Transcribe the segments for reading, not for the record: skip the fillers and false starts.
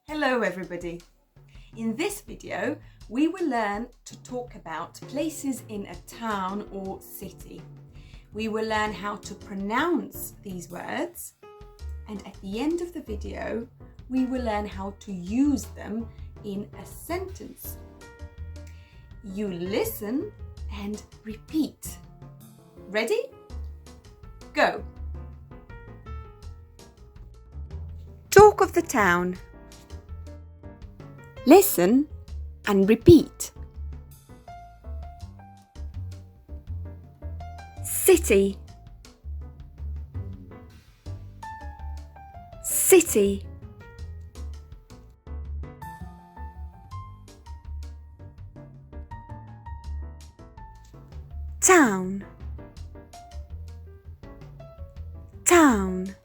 Hello everybody! In this video we will learn to talk about places in a town or city. We will learn how to pronounce these words, and at the end of the video we will learn how to use them in a sentence. You listen and repeat. Ready? Go! Talk of the town. Listen and repeat. City, city. Town, town.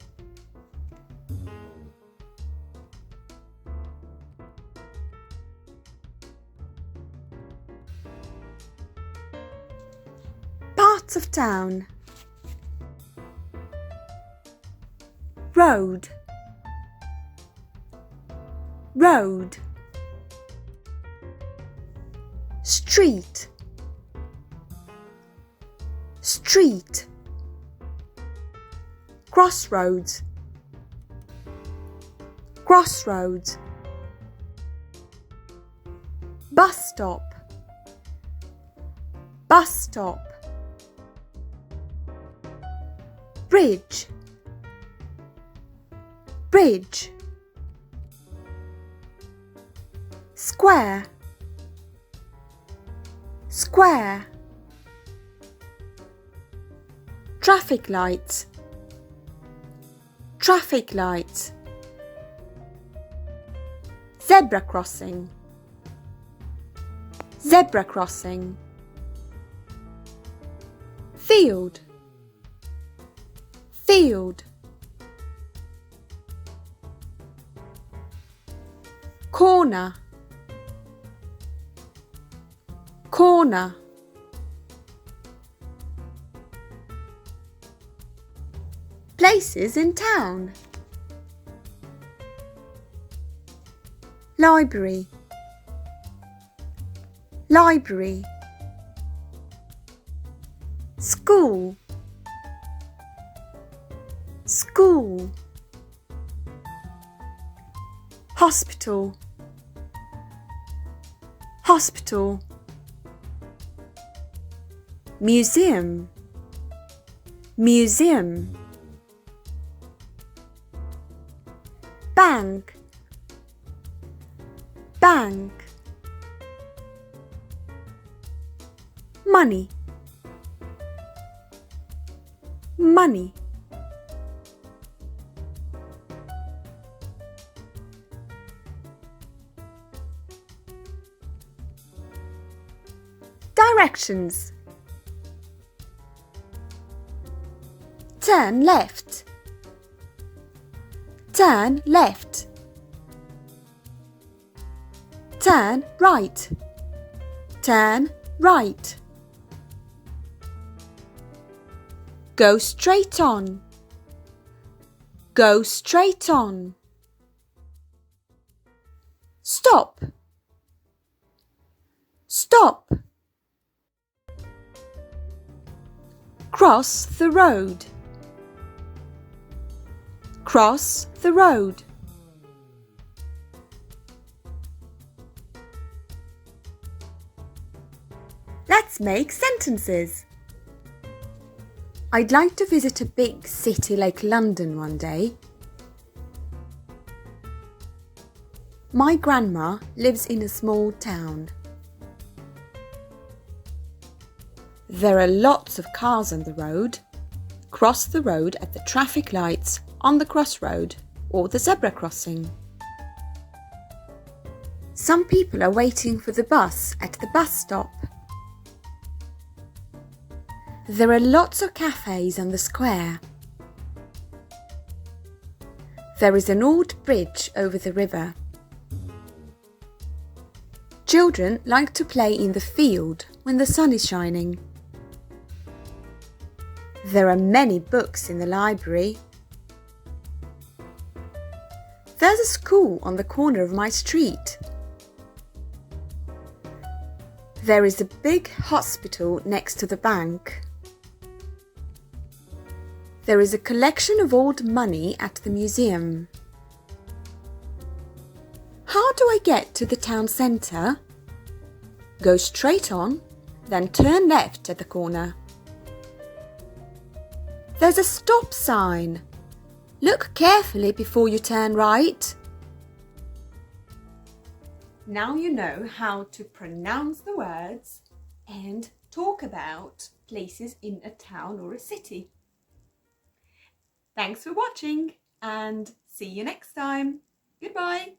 Parts of town. Road, road. Street, street. Crossroads, crossroads. Bus stop, bus stop. Bridge, bridge. Square, square. Traffic lights, traffic lights. Zebra crossing, zebra crossing. Field, field. Corner, corner. Places in town. Library, library. School, school. Hospital, hospital. Museum, museum. Bank, bank. Money, money. Directions. Turn left, turn left. Turn right, turn right. Go straight on, go straight on. Stop, stop. Cross the road, cross the road. Let's make sentences. I'd like to visit a big city like London one day. My grandma lives in a small town. There are lots of cars on the road. Cross the road at the traffic lights on the crossroad or the zebra crossing. Some people are waiting for the bus at the bus stop. There are lots of cafes on the square. There is an old bridge over the river. Children like to play in the field when the sun is shining. There are many books in the library. There's a school on the corner of my street. There is a big hospital next to the bank. There is a collection of old money at the museum. How do I get to the town centre? Go straight on, then turn left at the corner. There's a stop sign. Look carefully before you turn right. Now you know how to pronounce the words and talk about places in a town or a city. Thanks for watching and see you next time. Goodbye.